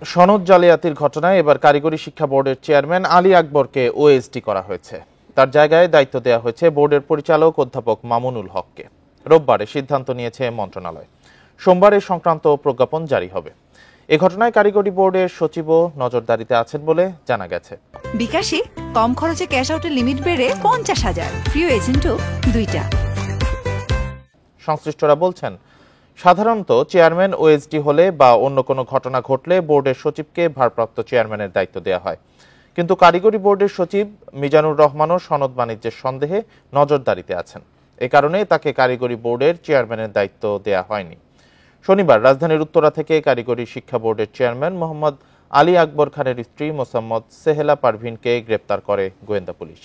সনদ জালিয়াতির ঘটনায় এবার কারিগরি শিক্ষা বোর্ডের চেয়ারম্যান আলী আকবরকে ওএসডি করা হয়েছে। তার জায়গায় দায়িত্ব দেওয়া হয়েছে বোর্ডের পরিচালক অধ্যাপক মামুনুল হককে। রোববার সিদ্ধান্ত নিয়েছে মন্ত্রণালয়। সোমবার এ সংক্রান্ত প্রজ্ঞাপন জারি হবে। এ ঘটনায় কারিগরি বোর্ডের সচিবও নজরদারিতে আছেন বলে জানা গেছে। বিকাশে কম খরচে ক্যাশ আউটের লিমিট বেড়ে 50,000, প্রিয় এজেন্টও 2টা। সংশ্লিষ্টরা বলছেন, সাধারণত চেয়ারম্যান ওএসডি হলে বা অন্য কোনো ঘটনা ঘটলে বোর্ডের সচিবকে ভারপ্রাপ্ত চেয়ারম্যানের দায়িত্ব দেওয়া হয়। কিন্তু কারিগরি বোর্ডের সচিব মিজানুর রহমানও সনদ বাণিজ্যের সন্দেহে নজরদারিতে আছেন। এ কারণে তাকে কারিগরি বোর্ডের চেয়ারম্যানের দায়িত্ব দেওয়া হয়নি। শনিবার রাজধানীর উত্তরা থেকে কারিগরি শিক্ষা বোর্ডের চেয়ারম্যান মোহাম্মদ আলী আকবর খানের স্ত্রী মোসাম্মদ সেহেলা পারভিনকে গ্রেপ্তার করে গোয়েন্দা পুলিশ।